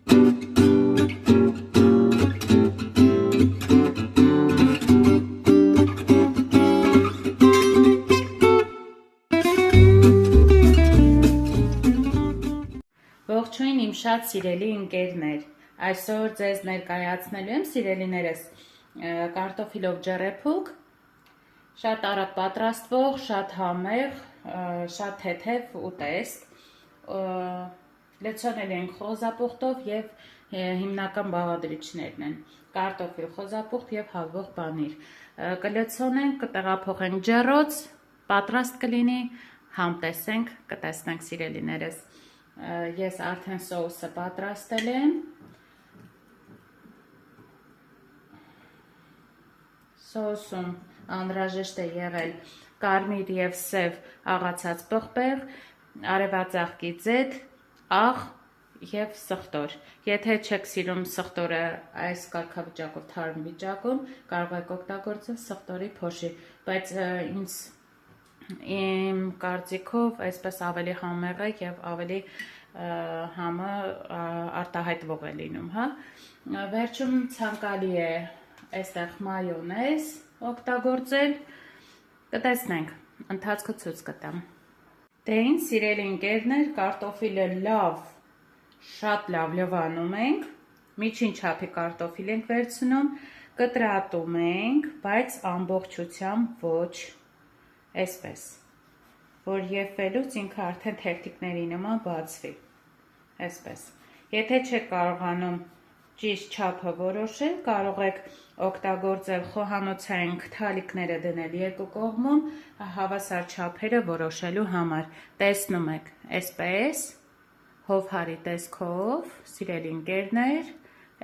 Ողջույն իմ շատ սիրելի ընկերներ, այսօր ձեզ ներկայացնելու եմ սիրելիներս կարտոֆիլով ջեռեփուկ, շատ արագ պատրաստվող, շատ համեղ, շատ թեթև ուտեստ, լցոնել ենք խոզապուխտով և հիմնական բաղադրիչներն են կարտոֆիլ, խոզապուխտ և հալվող պանիր, կլցոնենք, կտեղափոխենք ջեռոց, պատրաստ կլինի, համտեսենք, կտեսնենք սիրելիներս։ Ես արդեն սոուսը պատրաստել եմ, սոուսում անհրաժեշտ է եղել կարմիր և սև աղացած պղպեղ, արևածաղկի ձետ, աղ և սխտոր։ Եթե չեք սիրում սխտորը այս կարգավիճակով թարմ վիճակում, կարող եք օգտագործել սխտորի փոշի, բայց իմ կարծիքով այսպես ավելի համեղ է և ավելի համը արտահայտվող է լինում, վերջում ցանկալի է այստեղ մայոնեզ օգտագործել, կտեսնենք, ընթացքը ցույց կտամ։ Դե ինչ սիրելի ընկերներ, կարտոֆիլը շատ լավ լվանում ենք, միջին չափի կարտոֆիլ ենք վերցնում, կտրատում ենք, բայց ամբողջությամբ ոչ, այսպես, որ եփվելուց ինքը արդեն թերթիկների նման բացվի, այսպես։ Եթե չեք կարողանում ճիշտ չափը որոշել, կարող եք օգտագործել խոհանոցային քթալիկները դնել երկու կողմում հավասար չափերը որոշելու համար։ Տեսնում եք, այսպես, հովհարի տեսքով, սիրելի ընկերներ,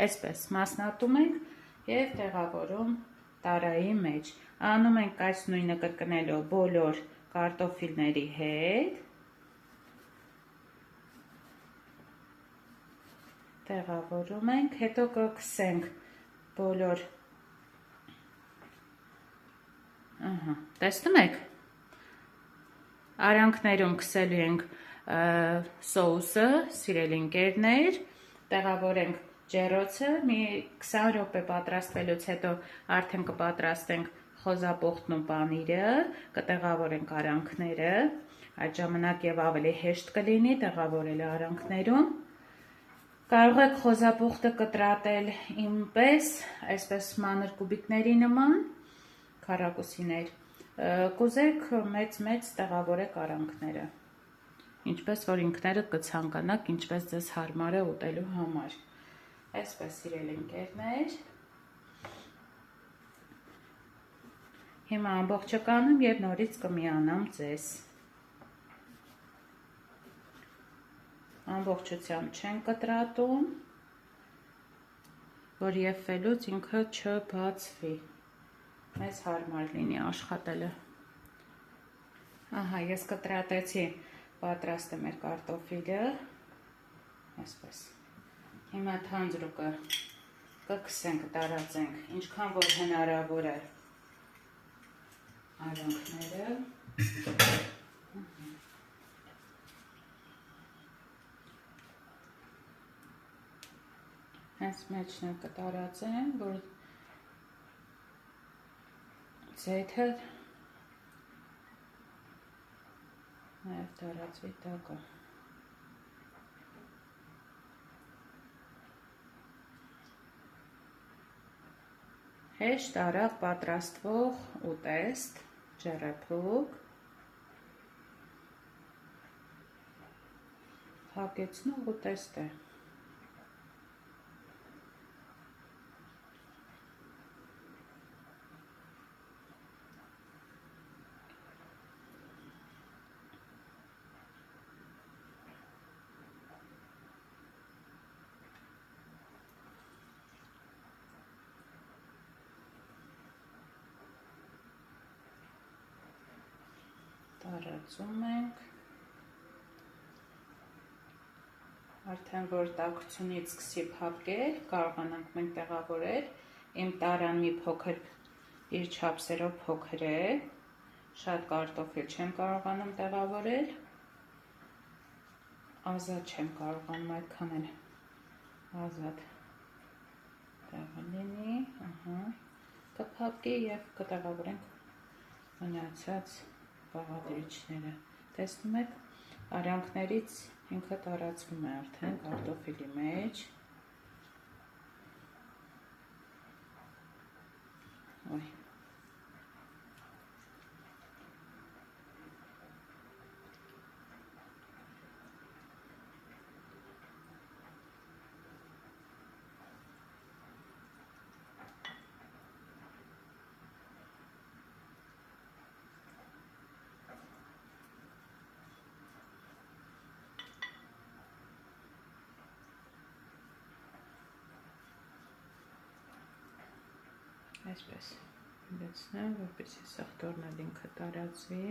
այսպես մասնատում ենք և տեղավորում տարայի մեջ։ Անում ենք այս նույնը կրկնելով բոլոր կարտոֆիլների հետ, տեղավորում ենք, հետո կքսենք բոլոր, տեսնում եք, արանքներում քսելու ենք սոուսը, սիրելի ընկերներ, տեղավորենք ջեռոցը, մի 20 րոպե պատրաստվելուց հետո արդեն կպատրաստենք խոզապուխտն ու պանիրը, կտեղավորենք արանքները, այդ ժամանակ և ավելի հեշտ կլինի տեղավորելը արանքներում։ Կարող եք խոզապուխտը կտրատել ինպես, այսպես մանր կուբիկների նման, քառակուսիներ, կուզեք մեծ տեղավորեք արանքները, ինչպես որ ինքներդ կցանկանաք, ինչպես ձեզ հարմար է ուտելու համար, այսպես սիրելի ընկերներ։ Հիմա ամբողջը կանեմ և նորից կմիանամ ձեզ։ Ամբողջությամբ չեն կտրատում, որ եփվելուց ինքը չբացվի, մեզ հարմար լինի աշխատելը։ Ահա, ես կտրատեցի, պատրաստ է մեր կարտոֆիլը, այսպես։ Հիմա թանձրուկը կքսենք, տարածենք, ինչքան որ հնարավոր է արանքները, հենց մեջն էլ կտարածեմ, որ ձեթը նաև տարածվի տակը։ Հեշտ արագ պատրաստվող ուտեստ, ջեռեփուկ, հագեցնող ուտեստ է։ Տարածում ենք, արդեն որ տաքությունից սկսի փափկել, կարողանանք մենք տեղավորել, իմ տարան մի փոքր իր չափսերով փոքր է, շատ կարտոֆիլ չեմ կարողանում տեղավորել, ազատ չեմ կարողանում այդքան էլ ազատ լինի, կփակի և կտեղավորենք մնացած բաղադրիչները։ Տեսնում եք, արյանքներից ինքը տարածվում է արդեն կարտոֆիլի մեջ։ Այսպես լցնեմ, որպեսզի սաղթորն էլ ինքը տարածվի։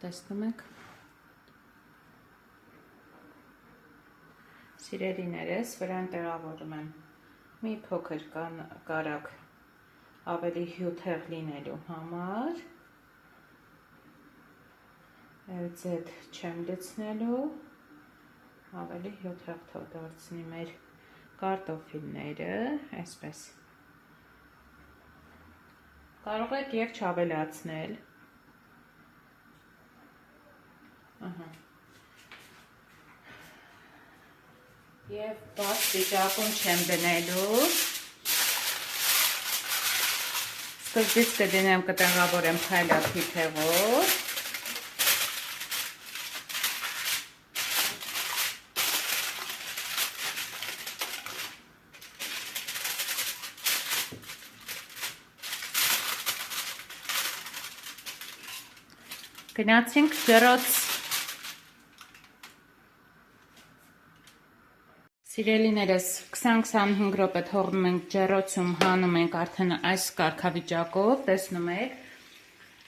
Տեսնում եք։ Սիրելիներս, վրան տեղավորում եմ մի փոքր կարագ ավելի հյութեղ լինելու համար, ձետ չեմ լցնելու, ավելի հյութեղ թող դարձնի մեր կարտոֆիլները, այսպես։ Կարող եք և չավելացնել, և բաց վիճակում չեմ դնելու, սկզբից կդնեմ կտեղավորեմ փայլափի թեղով, գնացինք ջրոց։ Սիրելիներս, 20-25 րոպե թողնում ենք ջեռոցում, հանում ենք արդեն այս կարգավիճակով, տեսնում եք,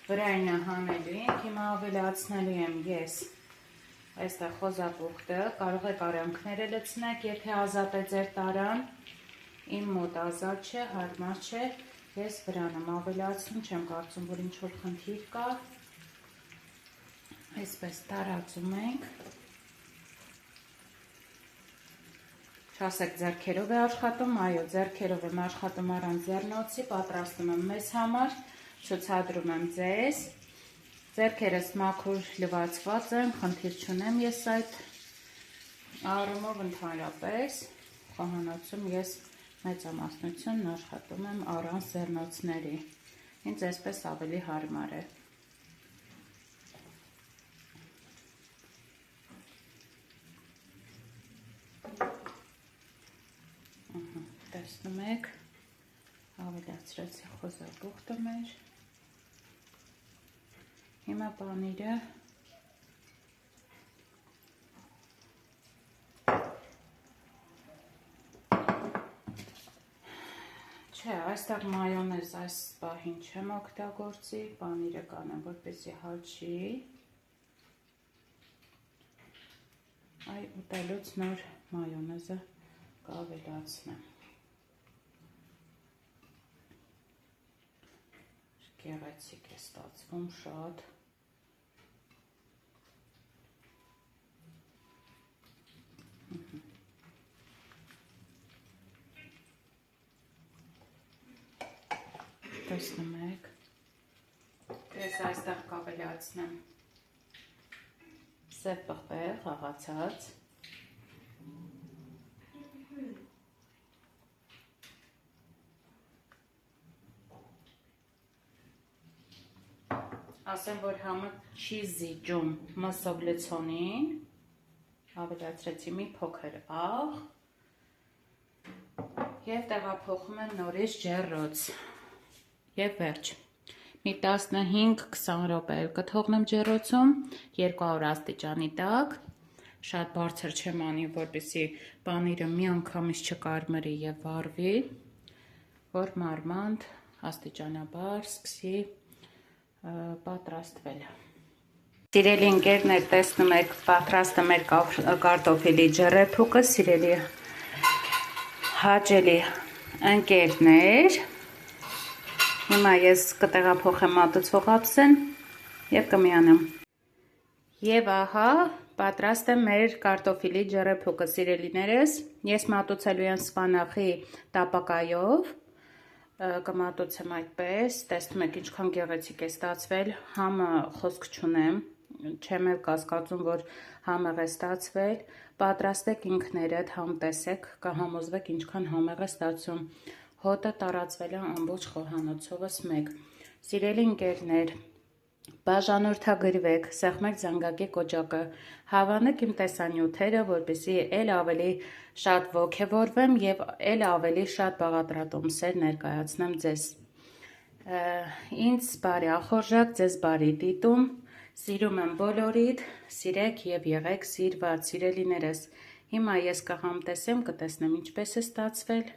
վրայինը հանելու ենք, հիմա ավելացնելու եմ ես այստեղ խոզապուխտը, կարող եք արյանքները լցնեք, եթե ազատ է ձեր տարան, իմ մոտ ազատ չէ, հարմար չէ, ես վրան եմ ավելացնում, չեմ կարծում, որ ինչ-որ խնդիր կա, այսպես տարածում ենք, չասեք ձեռքերով է աշխատում, այո, ձեռքերով եմ աշխատում առանց ձեռնոցի, պատրաստում եմ մեզ համար, ցուցադրում եմ ձեզ, ձեռքերս մաքուր լվացված են, խնդիր չունեմ ես այդ առումով ընդհանրապես, խոհանոցում ես մեծամասնությունն աշխատում եմ առանց ձեռնոցների, ինձ այսպես ավելի հարմար է։ Տեսնում եք, ավելացրեցի խոզապուխտը մեր, հիմա պանիրը չէ, այստեղ մայոնեզ այս պահին չեմ օգտագործի, պանիրը կանեմ, որպեսզի հաճի, այ ուտելուց նոր մայոնեզը կավելացնեմ։ Գեղեցիկ է ստացվում շատ։ Տեսնում եք, ես այստեղ կավելացնեմ սև պղպեղ, աղացած, ասեմ, որ համը չի զիջում մսով լցոնին, ավելացրեցի մի փոքր աղ և տեղափոխում եմ նորից ջեռոց և վերջ։ Մի 15-20 րոպե կթողնեմ ջեռոցում, 200 աստիճանի տակ, շատ բարձր չեմ անի, որպեսզի պանիրը մի անգամից չկարմրի և վառվի, որ մարմանդ աստիճանաբար սկսի պատրաստվել։ Սիրելի ընկերներ, տեսնում եք, պատրաստը մեր կարտոֆիլի ջեռեփուկը, սիրելի հաճելի Ընկերներ, հիմա ես կտեղափոխեմ մատուցող ափսեն և կմիանամ։ Եվ ահա պատրաստ է մեր կարտոֆիլի ջեռեփուկը, սիրելիներս, ես մատուցելու եմ սպանախի տապակայով, կմատուցեմ այդպես, տեսնում եք ինչքան գեղեցիկ է ստացվել, համը խոսք չունեմ, չեմ էլ կասկածում, որ համեղ է ստացվել, պատրաստեք ինքներդ, համ տեսեք, կհամոզվեք ինչքան համեղ է ստացվում, հոտը տարածվել է ամբողջ խոհանոցովս մեկ։ Սիրելի ընկերներ, բաժանորդագրվեք, սեղմեք զանգակի կոճակը, հավանեք իմ տեսանյութերը, որպեսզի էլ ավելի շատ ոգևորվեմ և էլ ավելի շատ բաղադրատոմսեր ներկայացնեմ ձեզ։ Ինձ բարի ախորժակ, ձեզ բարի դիտում, սիրում եմ բոլորիդ, սիրեք և եղեք սիրված, սիրելիներս։ Հիմա ես կհամտեսեմ, կտեսնեմ ինչպես է ստացվել,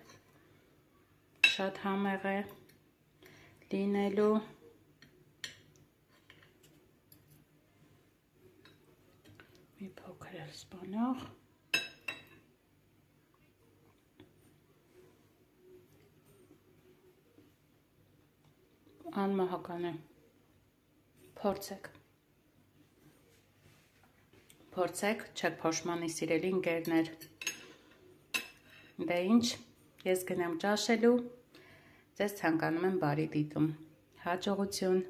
շատ համեղ է լինելու։ Մի փոքր էլ սպանաղ։ Անմահական է, փորձեք, չեք փոշմանի, սիրելի ընկերներ, դե ինչ, ես գնամ ճաշելու, ձեզ ցանկանում եմ բարի դիտում, հաջողություն։